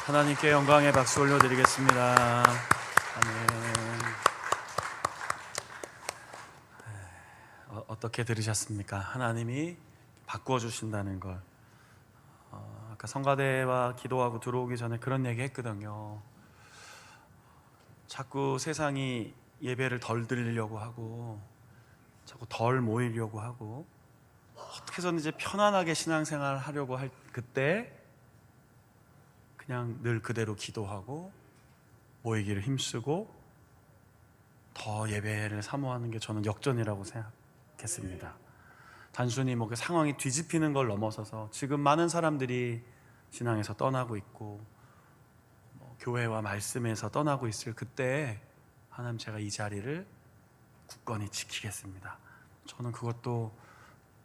하나님께 영광의 박수 올려드리겠습니다. 아멘. 어떻게 들으셨습니까? 하나님이 바꾸어 주신다는 걸. 아까 성가대와 기도하고 들어오기 전에 그런 얘기 했거든요. 자꾸 세상이 예배를 덜 드리려고 하고 자꾸 덜 모이려고 하고 어떻게 해서든 이제 편안하게 신앙생활 하려고 할 그때 그냥 늘 그대로 기도하고 모이기를 힘쓰고 더 예배를 사모하는 게 저는 역전이라고 생각했습니다. 단순히 뭐 그 상황이 뒤집히는 걸 넘어서서 지금 많은 사람들이 신앙에서 떠나고 있고 교회와 말씀에서 떠나고 있을 그때 하나님, 제가 이 자리를 굳건히 지키겠습니다. 저는 그것도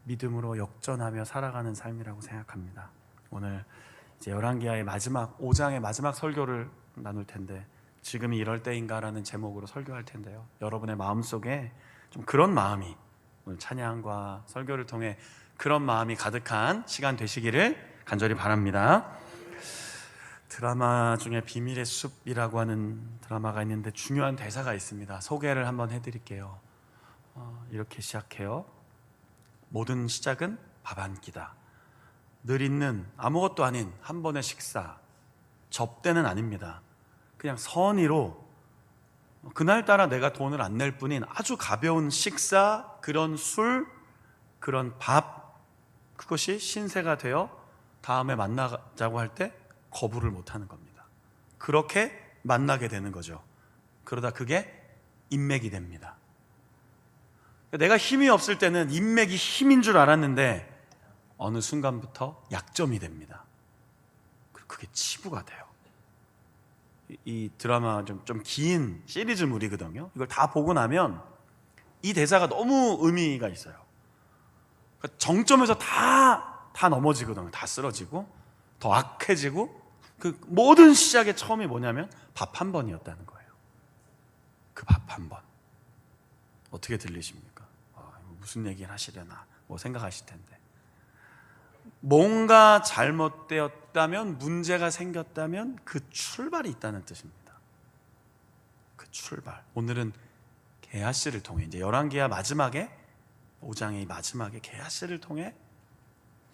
믿음으로 역전하며 살아가는 삶이라고 생각합니다. 오늘 이제 열왕기하의 마지막 5장의 마지막 설교를 나눌 텐데, 지금이 이럴 때인가라는 제목으로 설교할 텐데요, 여러분의 마음속에 좀 그런 마음이, 오늘 찬양과 설교를 통해 그런 마음이 가득한 시간 되시기를 간절히 바랍니다. 드라마 중에 비밀의 숲이라고 하는 드라마가 있는데 중요한 대사가 있습니다. 소개를 한번 해드릴게요. 이렇게 시작해요. 모든 시작은 밥 한 끼다. 늘 있는 아무것도 아닌 한 번의 식사, 접대는 아닙니다. 그냥 선의로 그날따라 내가 돈을 안 낼 뿐인 아주 가벼운 식사, 그런 술, 그런 밥, 그것이 신세가 되어 다음에 만나자고 할 때 거부를 못하는 겁니다. 그렇게 만나게 되는 거죠. 그러다 그게 인맥이 됩니다. 내가 힘이 없을 때는 인맥이 힘인 줄 알았는데 어느 순간부터 약점이 됩니다. 그게 치부가 돼요. 이 드라마 좀 긴 시리즈물이거든요. 이걸 다 보고 나면 이 대사가 너무 의미가 있어요. 정점에서 다 넘어지거든요. 다 쓰러지고 더 악해지고, 그 모든 시작의 처음이 뭐냐면 밥 한 번이었다는 거예요. 그 밥 한 번. 어떻게 들리십니까? 무슨 얘기를 하시려나 뭐 생각하실 텐데, 뭔가 잘못되었다면, 문제가 생겼다면 그 출발이 있다는 뜻입니다. 그 출발. 오늘은 게하시를 통해, 이제 열왕기하 마지막에 5장의 마지막에 게하시를 통해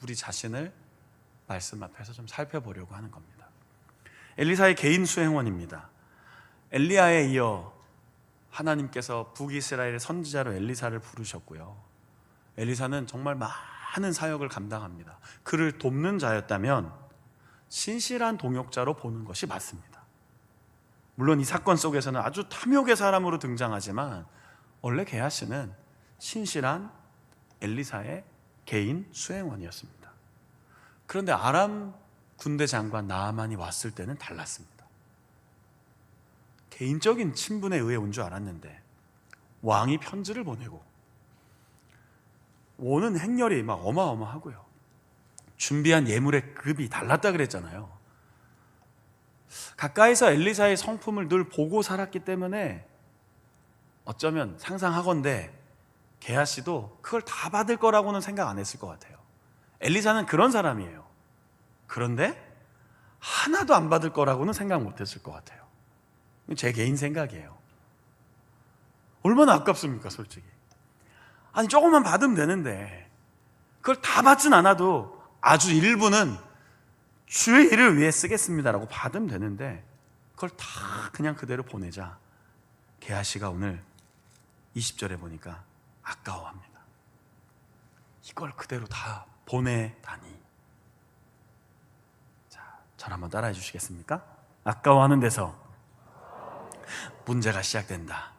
우리 자신을 말씀 앞에서 좀 살펴보려고 하는 겁니다. 엘리사의 개인 수행원입니다. 엘리야에 이어 하나님께서 북이스라엘의 선지자로 엘리사를 부르셨고요, 엘리사는 정말 많은 사역을 감당합니다. 그를 돕는 자였다면 신실한 동역자로 보는 것이 맞습니다. 물론 이 사건 속에서는 아주 탐욕의 사람으로 등장하지만 원래 게하시는 신실한 엘리사의 개인 수행원이었습니다. 그런데 아람 군대 장관 나아만이 왔을 때는 달랐습니다. 개인적인 친분에 의해 온 줄 알았는데 왕이 편지를 보내고 오는 행렬이 막 어마어마하고요, 준비한 예물의 급이 달랐다 그랬잖아요. 가까이서 엘리사의 성품을 늘 보고 살았기 때문에 어쩌면 상상하건대 게하시도 그걸 다 받을 거라고는 생각 안 했을 것 같아요. 엘리사는 그런 사람이에요. 그런데 하나도 안 받을 거라고는 생각 못 했을 것 같아요. 제 개인 생각이에요. 얼마나 아깝습니까, 솔직히. 아니, 조금만 받으면 되는데 그걸 다 받진 않아도 아주 일부는 주의 일을 위해 쓰겠습니다라고 받으면 되는데 그걸 다 그냥 그대로 보내자 게하시가 오늘 20절에 보니까 아까워합니다. 이걸 그대로 다 보내다니. 자, 저를 한번 따라해 주시겠습니까? 아까워하는 데서 문제가 시작된다.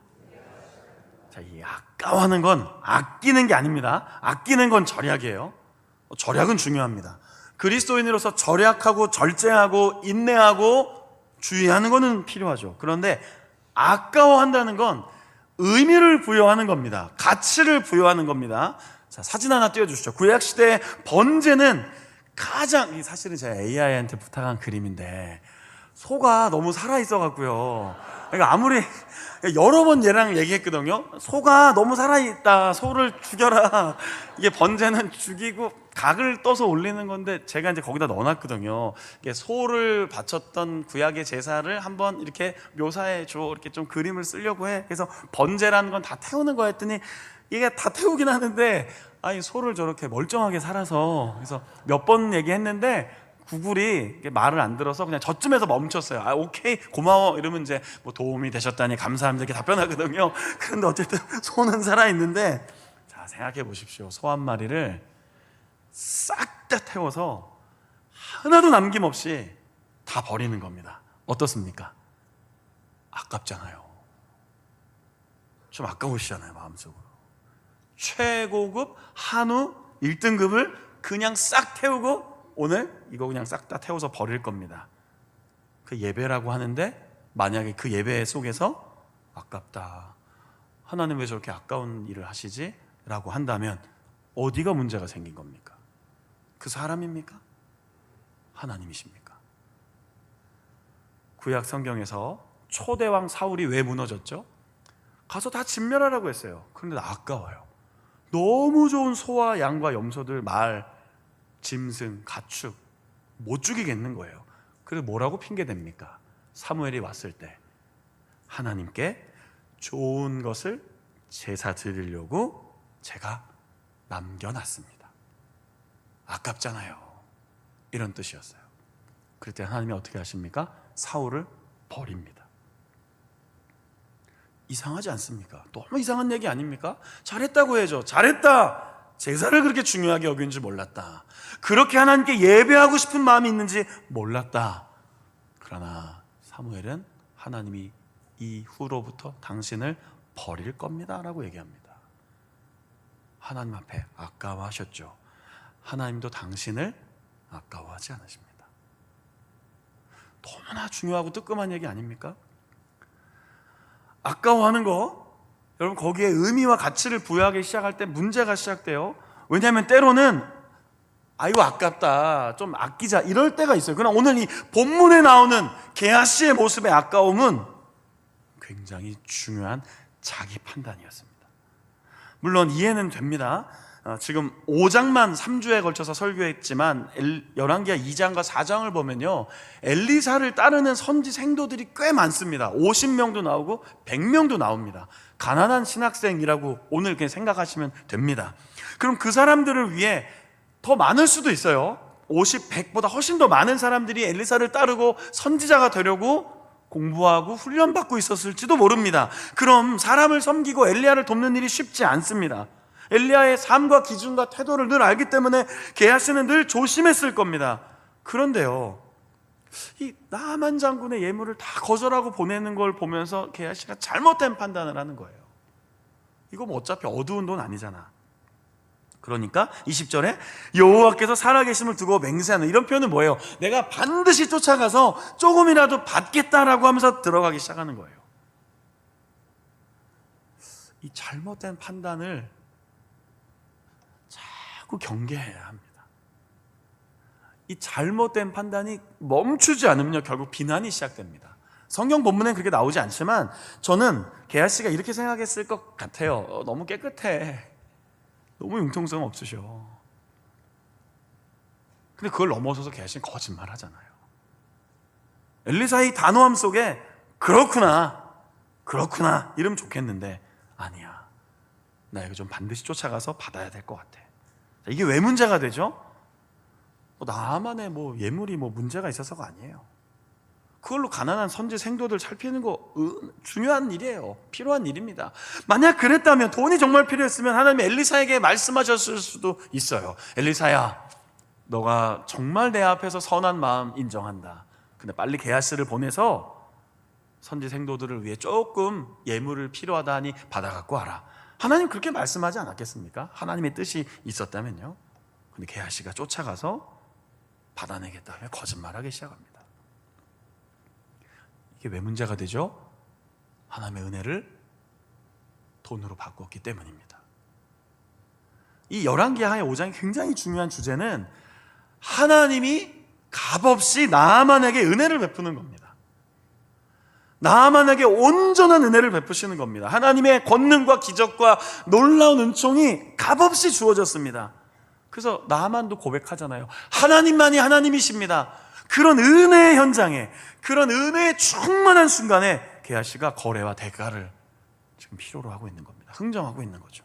자, 이 아까워하는 건 아끼는 게 아닙니다. 아끼는 건 절약이에요. 절약은 중요합니다. 그리스도인으로서 절약하고 절제하고 인내하고 주의하는 것은 필요하죠. 그런데 아까워한다는 건 의미를 부여하는 겁니다. 가치를 부여하는 겁니다. 자, 사진 하나 띄워주시죠. 구약시대의 번제는 가장, 사실은 제가 AI한테 부탁한 그림인데 소가 너무 살아있어 갖고요. 그러니까 아무리 여러 번 얘랑 얘기했거든요. 소가 너무 살아있다. 소를 죽여라. 이게 번제는 죽이고 각을 떠서 올리는 건데 제가 이제 거기다 넣어놨거든요. 이게 소를 바쳤던 구약의 제사를 한번 이렇게 묘사해 줘. 이렇게 좀 그림을 쓰려고 해. 그래서 번제라는 건 다 태우는 거 했더니 이게 다 태우긴 하는데 아니 소를 저렇게 멀쩡하게 살아서 그래서 몇 번 얘기했는데 구글이 말을 안 들어서 그냥 저쯤에서 멈췄어요. 아, 오케이, 고마워. 이러면 이제 뭐 도움이 되셨다니 감사합니다. 이렇게 답변하거든요. 그런데 어쨌든 소는 살아있는데, 자, 생각해 보십시오. 소 한 마리를 싹 다 태워서 하나도 남김없이 다 버리는 겁니다. 어떻습니까? 아깝잖아요. 좀 아까우시잖아요, 마음속으로. 최고급 한우 1등급을 그냥 싹 태우고 오늘 이거 그냥 싹 다 태워서 버릴 겁니다. 그 예배라고 하는데 만약에 그 예배 속에서 아깝다, 하나님 왜 저렇게 아까운 일을 하시지? 라고 한다면 어디가 문제가 생긴 겁니까? 그 사람입니까? 하나님이십니까? 구약 성경에서 초대왕 사울이 왜 무너졌죠? 가서 다 진멸하라고 했어요. 그런데 아까워요. 너무 좋은 소와 양과 염소들, 말, 짐승, 가축 못 죽이겠는 거예요. 그래서 뭐라고 핑계댑니까? 사무엘이 왔을 때 하나님께 좋은 것을 제사 드리려고 제가 남겨놨습니다. 아깝잖아요. 이런 뜻이었어요. 그럴 때 하나님이 어떻게 하십니까? 사울을 버립니다. 이상하지 않습니까? 너무 이상한 얘기 아닙니까? 잘했다고 해야죠. 잘했다. 제사를 그렇게 중요하게 여긴 줄 몰랐다. 그렇게 하나님께 예배하고 싶은 마음이 있는지 몰랐다. 그러나 사무엘은 하나님이 이후로부터 당신을 버릴 겁니다 라고 얘기합니다. 하나님 앞에 아까워하셨죠. 하나님도 당신을 아까워하지 않으십니다. 너무나 중요하고 뜨끔한 얘기 아닙니까? 아까워하는 거, 여러분 거기에 의미와 가치를 부여하기 시작할 때 문제가 시작돼요. 왜냐하면 때로는 아이고 아깝다, 좀 아끼자 이럴 때가 있어요. 그러나 오늘 이 본문에 나오는 게하시의 모습의 아까움은 굉장히 중요한 자기 판단이었습니다. 물론 이해는 됩니다. 지금 5장만 3주에 걸쳐서 설교했지만 열왕기하 2장과 4장을 보면요, 엘리사를 따르는 선지 생도들이 꽤 많습니다. 50명도 나오고 100명도 나옵니다. 가난한 신학생이라고 오늘 그냥 생각하시면 됩니다. 그럼 그 사람들을 위해 더 많을 수도 있어요. 50, 100보다 훨씬 더 많은 사람들이 엘리사를 따르고 선지자가 되려고 공부하고 훈련받고 있었을지도 모릅니다. 그럼 사람을 섬기고 엘리야를 돕는 일이 쉽지 않습니다. 엘리야의 삶과 기준과 태도를 늘 알기 때문에 게하시는 늘 조심했을 겁니다. 그런데요, 이 나만 장군의 예물을 다 거절하고 보내는 걸 보면서 게하시가 잘못된 판단을 하는 거예요. 이거 뭐 어차피 어두운 돈 아니잖아. 그러니까 20절에 여호와께서 살아계심을 두고 맹세하는, 이런 표현은 뭐예요? 내가 반드시 쫓아가서 조금이라도 받겠다라고 하면서 들어가기 시작하는 거예요. 이 잘못된 판단을 자꾸 경계해야 합니다. 이 잘못된 판단이 멈추지 않으면요, 결국 비난이 시작됩니다. 성경 본문엔 그렇게 나오지 않지만 저는 게하시가 이렇게 생각했을 것 같아요. 너무 깨끗해, 너무 융통성 없으셔. 근데 그걸 넘어서서 게하시는 거짓말 하잖아요. 엘리사의 단호함 속에 그렇구나 이러면 좋겠는데 아니야, 나 이거 좀 반드시 쫓아가서 받아야 될 것 같아. 이게 왜 문제가 되죠? 나만의 예물이 문제가 있어서가 아니에요. 그걸로 가난한 선지 생도들 살피는 거 중요한 일이에요. 필요한 일입니다. 만약 그랬다면, 돈이 정말 필요했으면 하나님이 엘리사에게 말씀하셨을 수도 있어요. 엘리사야, 너가 정말 내 앞에서 선한 마음 인정한다. 근데 빨리 게하시를 보내서 선지 생도들을 위해 조금 예물을 필요하다 하니 받아갖고 와라. 하나님 그렇게 말씀하지 않았겠습니까? 하나님의 뜻이 있었다면요. 근데 게하시가 쫓아가서 받아내겠다 하며 거짓말하기 시작합니다. 이게 왜 문제가 되죠? 하나님의 은혜를 돈으로 바꿨기 때문입니다. 이 열왕기하 5장의 굉장히 중요한 주제는 하나님이 값없이 나만에게 은혜를 베푸는 겁니다. 나아만에게 온전한 은혜를 베푸시는 겁니다. 하나님의 권능과 기적과 놀라운 은총이 값없이 주어졌습니다. 그래서 나아만도 고백하잖아요. 하나님만이 하나님이십니다. 그런 은혜의 현장에, 그런 은혜의 충만한 순간에 게하시가 거래와 대가를 지금 필요로 하고 있는 겁니다. 흥정하고 있는 거죠.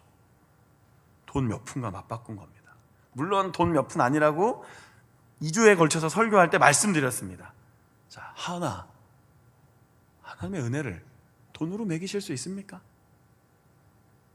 돈 몇 푼과 맞바꾼 겁니다. 물론 돈 몇 푼 아니라고 2주에 걸쳐서 설교할 때 말씀드렸습니다. 자, 하나님의 은혜를 돈으로 매기실 수 있습니까?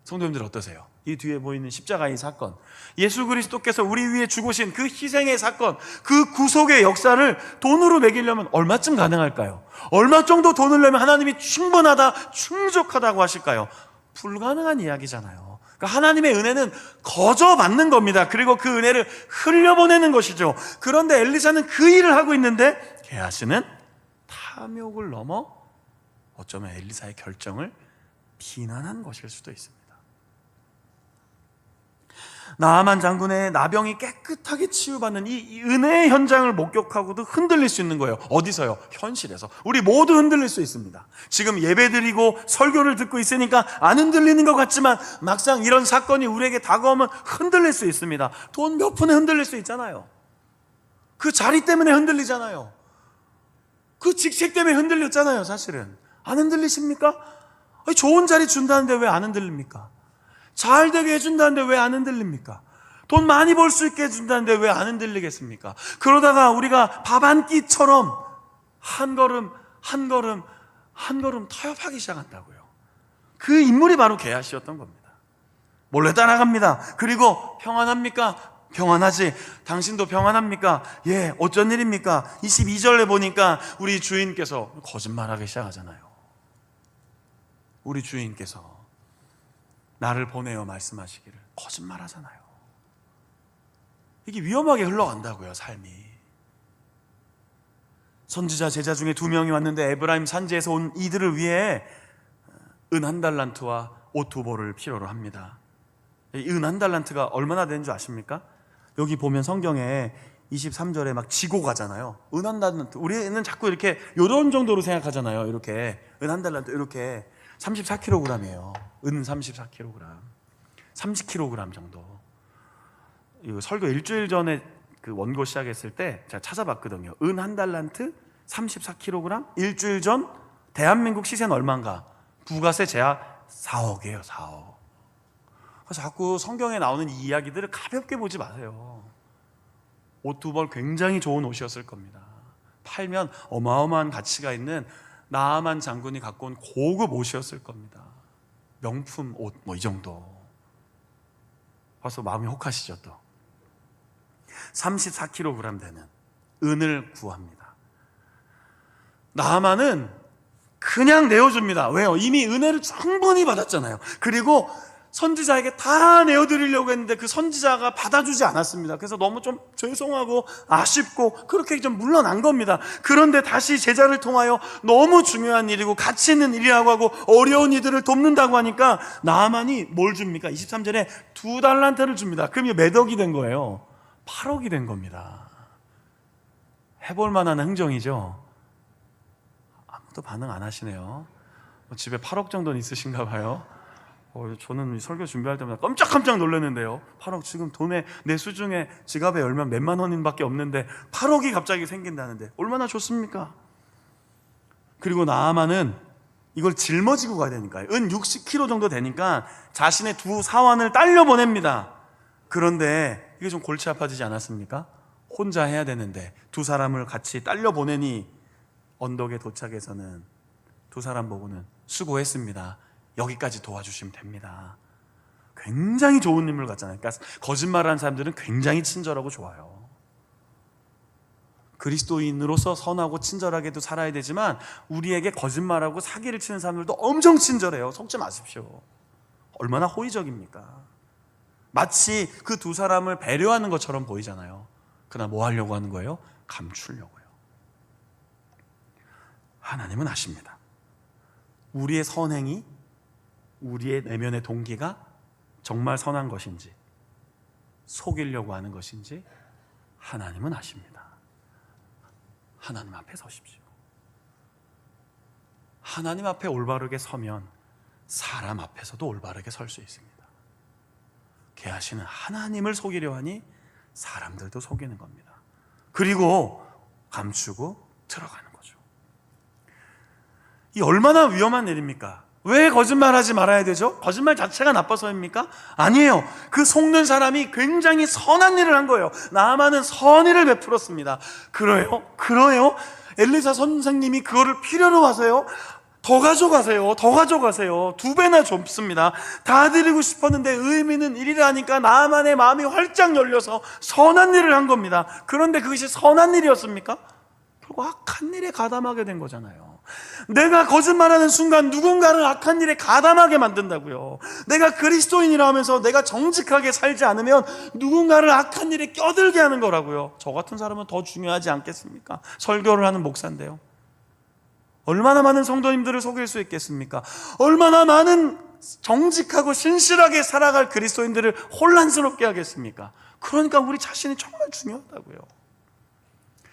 성도님들 어떠세요? 이 뒤에 보이는 십자가의 사건, 예수 그리스도께서 우리 위에 죽으신 그 희생의 사건, 그 구속의 역사를 돈으로 매기려면 얼마쯤 가능할까요? 얼마 정도 돈을 내면 하나님이 충분하다, 충족하다고 하실까요? 불가능한 이야기잖아요. 그러니까 하나님의 은혜는 거저 받는 겁니다. 그리고 그 은혜를 흘려보내는 것이죠. 그런데 엘리사는 그 일을 하고 있는데 게하시는 탐욕을 넘어 어쩌면 엘리사의 결정을 비난한 것일 수도 있습니다. 나아만 장군의 나병이 깨끗하게 치유받는 이 은혜의 현장을 목격하고도 흔들릴 수 있는 거예요. 어디서요? 현실에서. 우리 모두 흔들릴 수 있습니다. 지금 예배드리고 설교를 듣고 있으니까 안 흔들리는 것 같지만 막상 이런 사건이 우리에게 다가오면 흔들릴 수 있습니다. 돈 몇 푼에 흔들릴 수 있잖아요. 그 자리 때문에 흔들리잖아요. 그 직책 때문에 흔들렸잖아요. 사실은 안 흔들리십니까? 좋은 자리 준다는데 왜 안 흔들립니까? 잘 되게 해준다는데 왜 안 흔들립니까? 돈 많이 벌 수 있게 해준다는데 왜 안 흔들리겠습니까? 그러다가 우리가 밥 한 끼처럼 한 걸음 한 걸음 한 걸음 타협하기 시작한다고요. 그 인물이 바로 게하시였던 겁니다. 몰래 따라갑니다. 그리고 평안합니까? 평안하지. 당신도 평안합니까? 예, 어쩐 일입니까? 22절에 보니까 우리 주인께서 거짓말하기 시작하잖아요. 우리 주인께서 나를 보내어 말씀하시기를 거짓말하잖아요. 이게 위험하게 흘러간다고요, 삶이. 선지자 제자 중에 2명이 왔는데 에브라임 산지에서 온 이들을 위해 은 1달란트와 옷 2벌을 필요로 합니다. 이 은 1달란트가 얼마나 되는 줄 아십니까? 여기 보면 성경에 23절에 막 지고 가잖아요. 은 1달란트. 우리는 자꾸 이렇게 요런 정도로 생각하잖아요. 이렇게 은 1달란트 이렇게 34kg이에요. 은 34kg, 30kg 정도. 이거 설교 일주일 전에 그 원고 시작했을 때 제가 찾아봤거든요. 은 1달란트 34kg, 일주일 전 대한민국 시세는 얼마인가? 부가세 제약 4억이에요. 4억. 그래서 자꾸 성경에 나오는 이 이야기들을 가볍게 보지 마세요. 옷 2벌 굉장히 좋은 옷이었을 겁니다. 팔면 어마어마한 가치가 있는 나아만 장군이 갖고 온 고급 옷이었을 겁니다. 명품 옷 뭐 이 정도. 벌써 마음이 혹하시죠 또. 34kg 되는 은을 구합니다. 나아만은 그냥 내어줍니다. 왜요? 이미 은혜를 충분히 받았잖아요. 그리고 선지자에게 다 내어드리려고 했는데 그 선지자가 받아주지 않았습니다. 그래서 너무 좀 죄송하고 아쉽고 그렇게 좀 물러난 겁니다. 그런데 다시 제자를 통하여 너무 중요한 일이고 가치 있는 일이라고 하고 어려운 이들을 돕는다고 하니까 나아만이 뭘 줍니까? 23절에 2달란트를 줍니다. 그럼 이게 몇 억이 된 거예요? 8억이 된 겁니다. 해볼 만한 흥정이죠. 아무도 반응 안 하시네요. 집에 8억 정도는 있으신가 봐요. 저는 설교 준비할 때마다 깜짝깜짝 놀랐는데요. 8억 지금 돈에 내 수중에 지갑에 얼마 몇만 원밖에 없는데 8억이 갑자기 생긴다는데 얼마나 좋습니까? 그리고 나아만은 이걸 짊어지고 가야 되니까요. 은 60kg 정도 되니까 자신의 2 사환을 딸려 보냅니다. 그런데 이게 좀 골치 아파지지 않았습니까? 혼자 해야 되는데 2 사람을 같이 딸려 보내니 언덕에 도착해서는 2 사람 보고는 수고했습니다. 여기까지 도와주시면 됩니다. 굉장히 좋은 인물 같잖아요. 그러니까 거짓말하는 사람들은 굉장히 친절하고 좋아요. 그리스도인으로서 선하고 친절하게도 살아야 되지만 우리에게 거짓말하고 사기를 치는 사람들도 엄청 친절해요. 속지 마십시오. 얼마나 호의적입니까? 마치 그 2 사람을 배려하는 것처럼 보이잖아요. 그러나 뭐 하려고 하는 거예요? 감추려고요. 하나님은 아십니다. 우리의 선행이 우리의 내면의 동기가 정말 선한 것인지 속이려고 하는 것인지 하나님은 아십니다. 하나님 앞에 서십시오. 하나님 앞에 올바르게 서면 사람 앞에서도 올바르게 설 수 있습니다. 게하시는 하나님을 속이려 하니 사람들도 속이는 겁니다. 그리고 감추고 들어가는 거죠. 이 얼마나 위험한 일입니까? 왜 거짓말하지 말아야 되죠? 거짓말 자체가 나빠서입니까? 아니에요. 그 속는 사람이 굉장히 선한 일을 한 거예요. 나아만은 선의를 베풀었습니다. 그래요? 엘리사 선생님이 그거를 필요로 하세요? 더 가져가세요. 2배나 줍습니다. 다 드리고 싶었는데 의미는 일이라니까 나아만의 마음이 활짝 열려서 선한 일을 한 겁니다. 그런데 그것이 선한 일이었습니까? 결국 악한 일에 가담하게 된 거잖아요. 내가 거짓말하는 순간 누군가를 악한 일에 가담하게 만든다고요. 내가 그리스도인이라 하면서 내가 정직하게 살지 않으면 누군가를 악한 일에 껴들게 하는 거라고요. 저 같은 사람은 더 중요하지 않겠습니까? 설교를 하는 목사인데요. 얼마나 많은 성도님들을 속일 수 있겠습니까? 얼마나 많은 정직하고 신실하게 살아갈 그리스도인들을 혼란스럽게 하겠습니까? 그러니까 우리 자신이 정말 중요하다고요.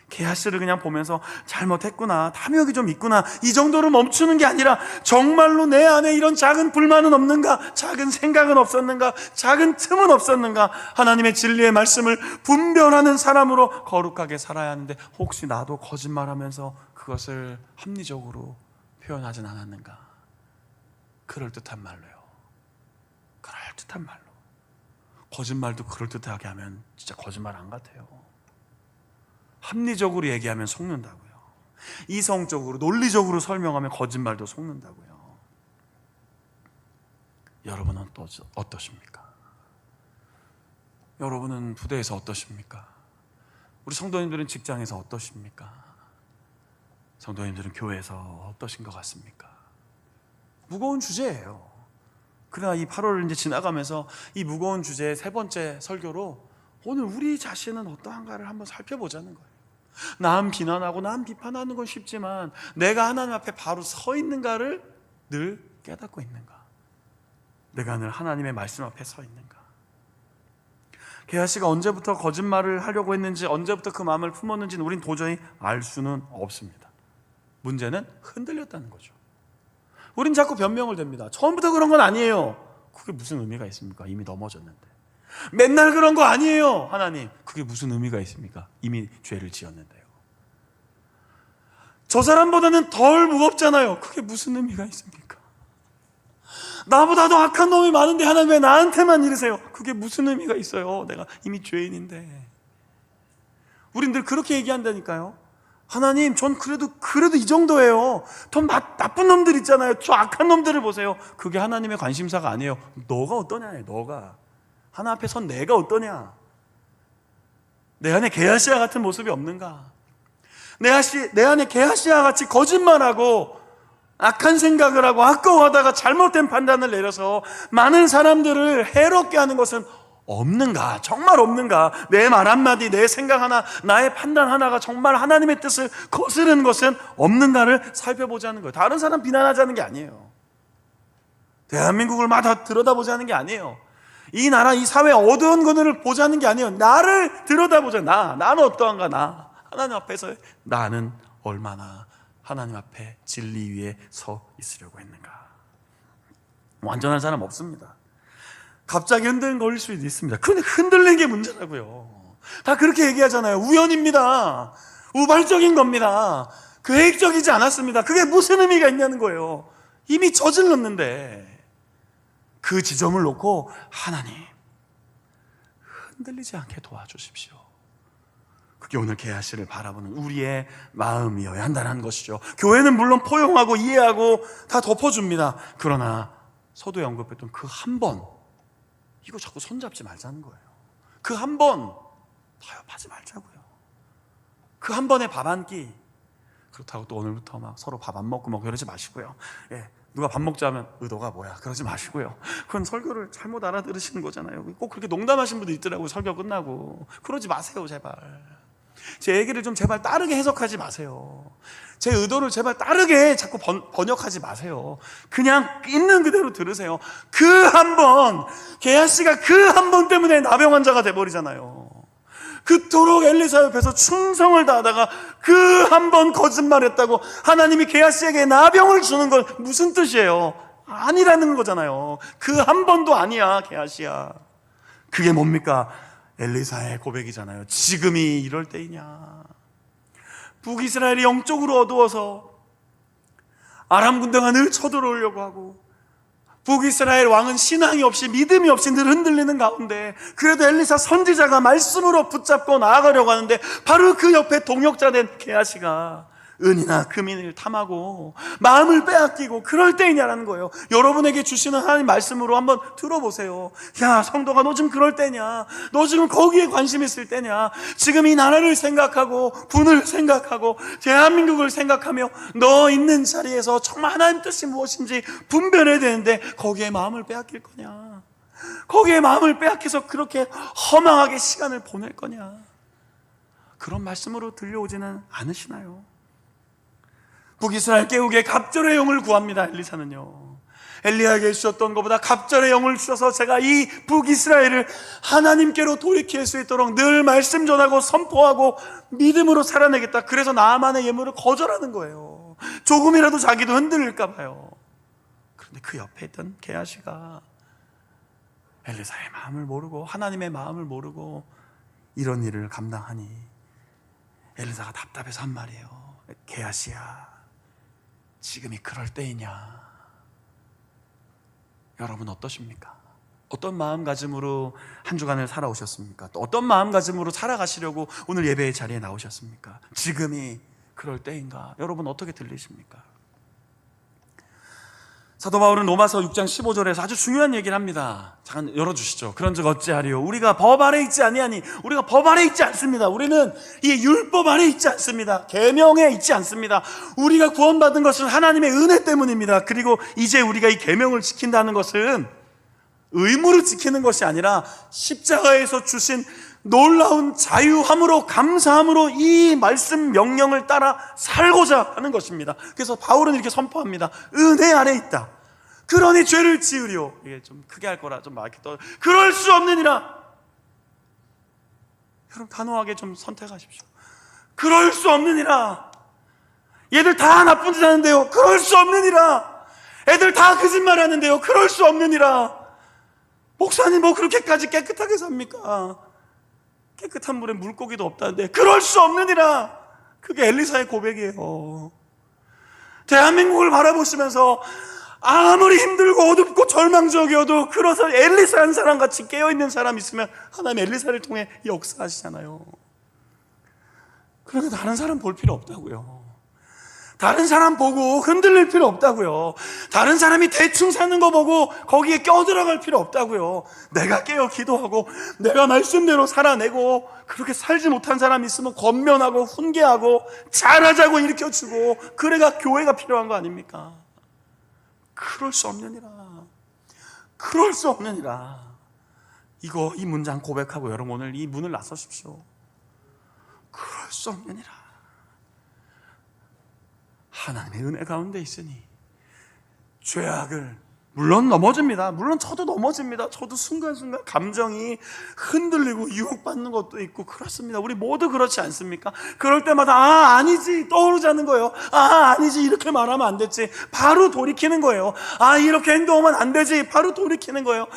게하시를 그냥 보면서 잘못했구나, 탐욕이 좀 있구나, 이 정도로 멈추는 게 아니라 정말로 내 안에 이런 작은 불만은 없는가, 작은 생각은 없었는가, 작은 틈은 없었는가, 하나님의 진리의 말씀을 분별하는 사람으로 거룩하게 살아야 하는데 혹시 나도 거짓말하면서 그것을 합리적으로 표현하진 않았는가? 그럴듯한 말로요. 그럴듯한 말로. 거짓말도 그럴듯하게 하면 진짜 거짓말 안 같아요. 합리적으로 얘기하면 속는다고요. 이성적으로, 논리적으로 설명하면 거짓말도 속는다고요. 여러분은 어떠십니까? 여러분은 부대에서 어떠십니까? 우리 성도님들은 직장에서 어떠십니까? 성도님들은 교회에서 어떠신 것 같습니까? 무거운 주제예요. 그러나 이 8월을 이제 지나가면서 이 무거운 주제의 3번째 설교로 오늘 우리 자신은 어떠한가를 한번 살펴보자는 거예요. 남 비난하고 남 비판하는 건 쉽지만 내가 하나님 앞에 바로 서 있는가를 늘 깨닫고 있는가? 내가 늘 하나님의 말씀 앞에 서 있는가? 게하시가 언제부터 거짓말을 하려고 했는지, 언제부터 그 마음을 품었는지는 우린 도저히 알 수는 없습니다. 문제는 흔들렸다는 거죠. 우린 자꾸 변명을 댑니다. 처음부터 그런 건 아니에요. 그게 무슨 의미가 있습니까? 이미 넘어졌는데. 맨날 그런 거 아니에요, 하나님. 그게 무슨 의미가 있습니까? 이미 죄를 지었는데요. 저 사람보다는 덜 무겁잖아요. 그게 무슨 의미가 있습니까? 나보다 더 악한 놈이 많은데 하나님 왜 나한테만 이러세요? 그게 무슨 의미가 있어요? 내가 이미 죄인인데. 우린 늘 그렇게 얘기한다니까요. 하나님, 전 그래도 이 정도예요. 더 나쁜 놈들 있잖아요. 저 악한 놈들을 보세요. 그게 하나님의 관심사가 아니에요. 너가 어떠냐, 너가. 하나 앞에 선 내가 어떠냐? 내 안에 게하시아 같은 모습이 없는가? 내 안에 게하시아 같이 거짓말하고 악한 생각을 하고 아까워하다가 잘못된 판단을 내려서 많은 사람들을 해롭게 하는 것은 없는가? 정말 없는가? 내 말 한마디, 내 생각 하나, 나의 판단 하나가 정말 하나님의 뜻을 거스르는 것은 없는가를 살펴보자는 거예요. 다른 사람 비난하자는 게 아니에요. 대한민국을 막 다 들여다보자는 게 아니에요. 이 나라, 이 사회 어두운 그늘을 보자는 게 아니에요. 나를 들여다보자. 나는 어떠한가? 나 하나님 앞에서 나는 얼마나 하나님 앞에 진리 위에 서 있으려고 했는가? 완전한 사람 없습니다. 갑자기 흔들거릴 수도 있습니다. 그런데 흔들리는 게 문제라고요. 다 그렇게 얘기하잖아요. 우연입니다. 우발적인 겁니다. 계획적이지 않았습니다. 그게 무슨 의미가 있냐는 거예요. 이미 저질렀는데 그 지점을 놓고 하나님 흔들리지 않게 도와주십시오. 그게 오늘 게하시를 바라보는 우리의 마음이어야 한다는 것이죠. 교회는 물론 포용하고 이해하고 다 덮어줍니다. 그러나 서두에 언급했던 그 한 번, 이거 자꾸 손잡지 말자는 거예요. 그 한 번 타협하지 말자고요. 그 한 번의 밥 한 끼, 그렇다고 또 오늘부터 막 서로 밥 안 먹고 뭐 그러지 마시고요. 누가 밥 먹자면 의도가 뭐야? 그러지 마시고요. 그건 설교를 잘못 알아들으시는 거잖아요. 꼭 그렇게 농담하신 분도 있더라고요. 설교 끝나고. 그러지 마세요, 제발. 제 얘기를 좀 제발 다르게 해석하지 마세요. 제 의도를 제발 다르게 자꾸 번역하지 마세요. 그냥 있는 그대로 들으세요. 그 한 번, 게하시가 그 한 번 때문에 나병 환자가 돼버리잖아요. 그토록 엘리사 옆에서 충성을 다하다가 그 한 번 거짓말했다고 하나님이 게하시에게 나병을 주는 건 무슨 뜻이에요? 아니라는 거잖아요. 그 한 번도 아니야, 게하시야. 그게 뭡니까? 엘리사의 고백이잖아요. 지금이 이럴 때이냐. 북이스라엘이 영적으로 어두워서 아람 군대가 늘 쳐들어오려고 하고, 북이스라엘 왕은 신앙이 없이 믿음이 없이 늘 흔들리는 가운데 그래도 엘리사 선지자가 말씀으로 붙잡고 나아가려고 하는데 바로 그 옆에 동역자된 게하시가 은이나 금인을 탐하고 마음을 빼앗기고 그럴 때이냐라는 거예요. 여러분에게 주시는 하나님 말씀으로 한번 들어보세요. 야, 성도가 너 지금 그럴 때냐? 너 지금 거기에 관심 있을 때냐? 지금 이 나라를 생각하고 분을 생각하고 대한민국을 생각하며 너 있는 자리에서 정말 하나님 뜻이 무엇인지 분별해야 되는데 거기에 마음을 빼앗길 거냐? 거기에 마음을 빼앗겨서 그렇게 허망하게 시간을 보낼 거냐? 그런 말씀으로 들려오지는 않으시나요? 북이스라엘 깨우기에 갑절의 영을 구합니다. 엘리사는요, 엘리야에게 주셨던 것보다 갑절의 영을 주셔서 제가 이 북이스라엘을 하나님께로 돌이킬 수 있도록 늘 말씀 전하고 선포하고 믿음으로 살아내겠다. 그래서 나아만의 예물을 거절하는 거예요. 조금이라도 자기도 흔들릴까 봐요. 그런데 그 옆에 있던 게하시가 엘리사의 마음을 모르고 하나님의 마음을 모르고 이런 일을 감당하니 엘리사가 답답해서 한 말이에요. 게하시야, 지금이 그럴 때이냐? 여러분 어떠십니까? 어떤 마음가짐으로 한 주간을 살아오셨습니까? 또 어떤 마음가짐으로 살아가시려고 오늘 예배의 자리에 나오셨습니까? 지금이 그럴 때인가? 여러분 어떻게 들리십니까? 사도 바울은 로마서 6장 15절에서 아주 중요한 얘기를 합니다. 잠깐 열어주시죠. 그런즉 어찌하리요? 우리가 법 아래 있지 아니하니. 우리가 법 아래 있지 않습니다. 우리는 이 율법 아래 있지 않습니다. 계명에 있지 않습니다. 우리가 구원받은 것은 하나님의 은혜 때문입니다. 그리고 이제 우리가 이 계명을 지킨다는 것은 의무로 지키는 것이 아니라 십자가에서 주신 놀라운 자유함으로, 감사함으로 이 말씀 명령을 따라 살고자 하는 것입니다. 그래서 바울은 이렇게 선포합니다. 은혜 아래 있다. 그러니 죄를 지으리오. 이게 좀 크게 할 거라 좀 막 이렇게 그럴 수 없느니라. 여러분 단호하게 좀 선택하십시오. 그럴 수 없느니라. 얘들 다 나쁜 짓 하는데요. 그럴 수 없느니라. 애들 다 거짓말 하는데요. 그럴 수 없느니라. 목사님 뭐 그렇게까지 깨끗하게 삽니까? 깨끗한 물에 물고기도 없다는데 그럴 수 없느니라. 그게 엘리사의 고백이에요. 대한민국을 바라보시면서 아무리 힘들고 어둡고 절망적이어도 그래서 엘리사 한 사람 같이 깨어있는 사람 있으면 하나님 엘리사를 통해 역사하시잖아요. 그러니까 다른 사람 볼 필요 없다고요. 다른 사람 보고 흔들릴 필요 없다고요. 다른 사람이 대충 사는 거 보고 거기에 껴들어갈 필요 없다고요. 내가 깨어 기도하고 내가 말씀대로 살아내고 그렇게 살지 못한 사람 있으면 권면하고 훈계하고 잘하자고 일으켜주고 그래가 교회가 필요한 거 아닙니까? 그럴 수 없느니라. 그럴 수 없느니라. 이 문장 고백하고 여러분 오늘 이 문을 나서십시오. 그럴 수 없느니라. 하나님의 은혜 가운데 있으니 죄악을 물론 넘어집니다. 물론 저도 넘어집니다. 저도 순간순간 감정이 흔들리고 유혹받는 것도 있고 그렇습니다. 우리 모두 그렇지 않습니까? 그럴 때마다 아니지 떠오르자는 거예요. 아니지 이렇게 말하면 안 됐지 바로 돌이키는 거예요. 이렇게 행동하면 안 되지 바로 돌이키는 거예요.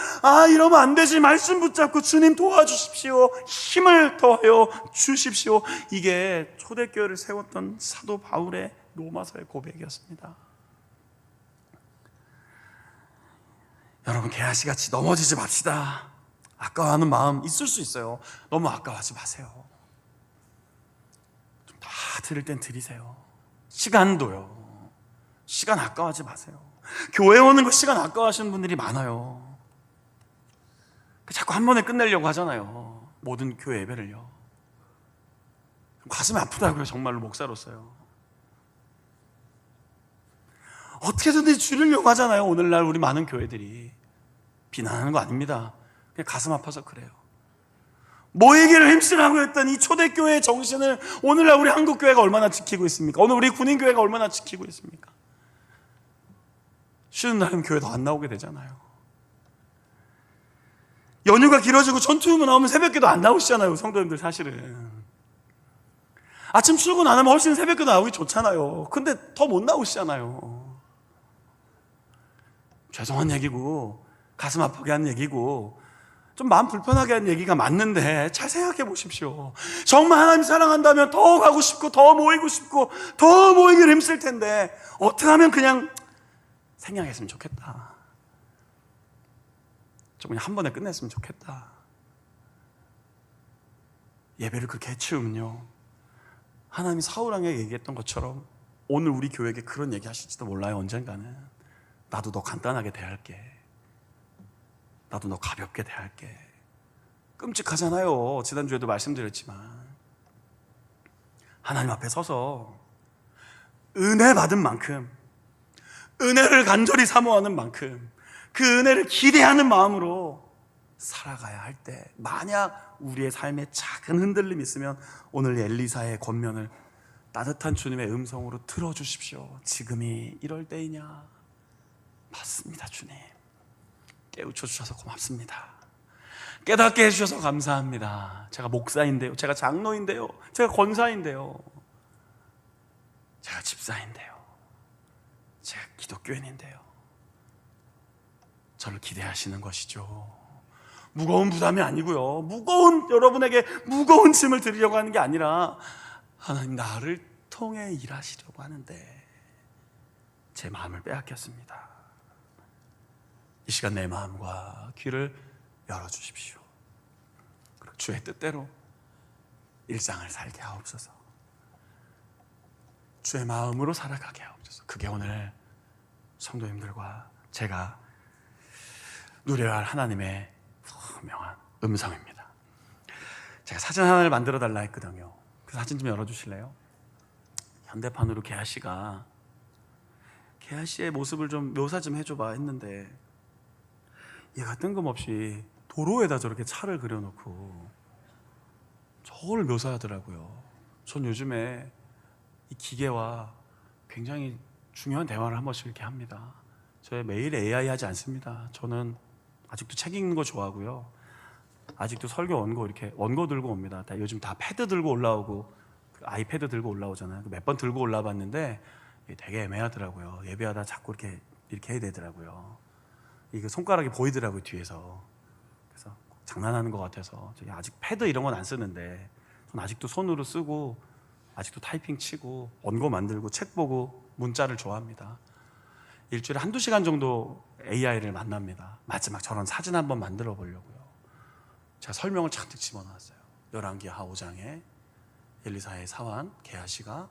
이러면 안 되지 말씀 붙잡고 주님 도와주십시오. 힘을 더하여 주십시오. 이게 초대교회를 세웠던 사도 바울의 로마서의 고백이었습니다. 여러분 게하시같이 넘어지지 맙시다. 아까워하는 마음 있을 수 있어요. 너무 아까워하지 마세요. 좀 다 드릴 땐 드리세요. 시간도요. 시간 아까워하지 마세요. 교회 오는 거 시간 아까워하시는 분들이 많아요. 자꾸 한 번에 끝내려고 하잖아요. 모든 교회 예배를요. 가슴이 아프다고요. 정말로 목사로서요. 어떻게든지 줄이려고 하잖아요. 오늘날 우리 많은 교회들이. 비난하는 거 아닙니다. 그냥 가슴 아파서 그래요. 모이기를 힘쓰라고 했던 이 초대교회의 정신을 오늘날 우리 한국교회가 얼마나 지키고 있습니까? 오늘 우리 군인교회가 얼마나 지키고 있습니까? 쉬는 날은 교회도 안 나오게 되잖아요. 연휴가 길어지고 전투휴무 나오면 새벽기도 안 나오시잖아요. 성도님들 사실은 아침 출근 안 하면 훨씬 새벽기도 나오기 좋잖아요. 근데 더 못 나오시잖아요. 죄송한 얘기고 가슴 아프게 한 얘기고 좀 마음 불편하게 한 얘기가 맞는데 잘 생각해 보십시오. 정말 하나님 사랑한다면 더 가고 싶고 더 모이고 싶고 더 모이기를 힘쓸 텐데 어떻게 하면 그냥 생략했으면 좋겠다. 좀 그냥 한 번에 끝냈으면 좋겠다. 예배를 그렇게 해치우면요, 하나님이 사울왕에게 얘기했던 것처럼 오늘 우리 교회에게 그런 얘기 하실지도 몰라요. 언젠가는 나도 너 간단하게 대할게. 나도 너 가볍게 대할게. 끔찍하잖아요. 지난주에도 말씀드렸지만 하나님 앞에 서서 은혜 받은 만큼, 은혜를 간절히 사모하는 만큼, 그 은혜를 기대하는 마음으로 살아가야 할 때, 만약 우리의 삶에 작은 흔들림이 있으면 오늘 엘리사의 권면을 따뜻한 주님의 음성으로 들어주십시오. 지금이 이럴 때이냐? 맞습니다. 주님 깨우쳐 주셔서 고맙습니다. 깨닫게 해주셔서 감사합니다. 제가 목사인데요, 제가 장로인데요, 제가 권사인데요, 제가 집사인데요, 제가 기독교인인데요, 저를 기대하시는 것이죠. 무거운 부담이 아니고요, 여러분에게 무거운 짐을 드리려고 하는 게 아니라 하나님 나를 통해 일하시려고 하는데 제 마음을 빼앗겼습니다. 이 시간 내 마음과 귀를 열어주십시오. 그리고 주의 뜻대로 일상을 살게 하옵소서. 주의 마음으로 살아가게 하옵소서. 그게 오늘 성도님들과 제가 누려야 할 하나님의 분명한 음성입니다. 제가 사진 하나를 만들어 달라 했거든요. 그 사진 좀 열어주실래요? 현대판으로 개아씨가 개아씨의 모습을 좀 묘사 좀 해줘봐 했는데 얘가 뜬금없이 도로에다 저렇게 차를 그려놓고 저걸 묘사하더라고요. 전 요즘에 이 기계와 굉장히 중요한 대화를 한 번씩 이렇게 합니다. 저 매일 AI 하지 않습니다. 저는 아직도 책 읽는 거 좋아하고요, 아직도 설교 원고 이렇게 원고 들고 옵니다. 요즘 다 패드 들고 올라오고 아이패드 들고 올라오잖아요. 몇 번 들고 올라봤는데 되게 애매하더라고요. 예배하다 자꾸 이렇게 해야 되더라고요. 이게 손가락이 보이더라고요, 뒤에서. 그래서 장난하는 것 같아서 아직 패드 이런 건 안 쓰는데 전 아직도 손으로 쓰고 아직도 타이핑 치고 원고 만들고 책 보고 문자를 좋아합니다. 일주일에 한두 시간 정도 AI를 만납니다. 마지막 저런 사진 한번 만들어 보려고요. 제가 설명을 잔뜩 집어넣었어요. 열왕기하 5장에 엘리사의 사환 게하시가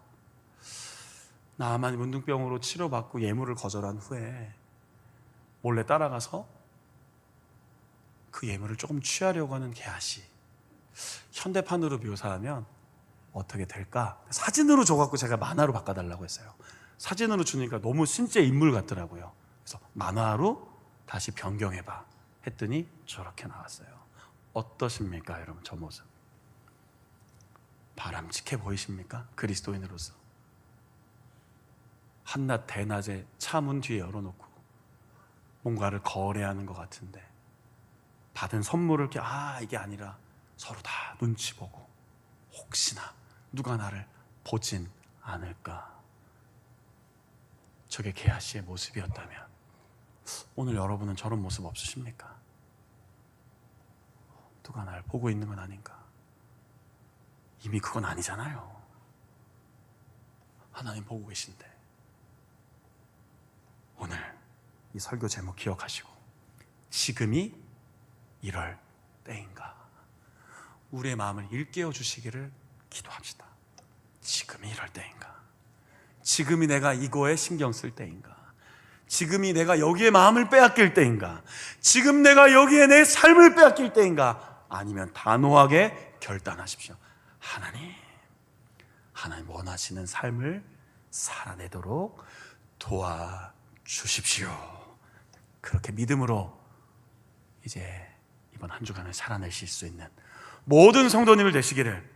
나아만이 문둥병으로 치료받고 예물을 거절한 후에 몰래 따라가서 그 예물을 조금 취하려고 하는 게하시, 현대판으로 묘사하면 어떻게 될까? 사진으로 줘갖고 제가 만화로 바꿔달라고 했어요. 사진으로 주니까 너무 실제 인물 같더라고요. 그래서 만화로 다시 변경해봐 했더니 저렇게 나왔어요. 어떠십니까 여러분? 저 모습 바람직해 보이십니까? 그리스도인으로서 한낮 대낮에 차 문 뒤에 열어놓고 뭔가를 거래하는 것 같은데 받은 선물을 이게 아니라 서로 다 눈치 보고 혹시나 누가 나를 보진 않을까. 저게 게하시의 모습이었다면 오늘 여러분은 저런 모습 없으십니까? 누가 날 보고 있는 건 아닌가? 이미 그건 아니잖아요. 하나님 보고 계신데 오늘 이 설교 제목 기억하시고 지금이 이럴 때인가? 우리의 마음을 일깨워 주시기를 기도합시다. 지금이 이럴 때인가? 지금이 내가 이거에 신경 쓸 때인가? 지금이 내가 여기에 마음을 빼앗길 때인가? 지금 내가 여기에 내 삶을 빼앗길 때인가? 아니면 단호하게 결단하십시오. 하나님 원하시는 삶을 살아내도록 도와주십시오. 그렇게 믿음으로 이제 이번 한 주간을 살아내실 수 있는 모든 성도님을 되시기를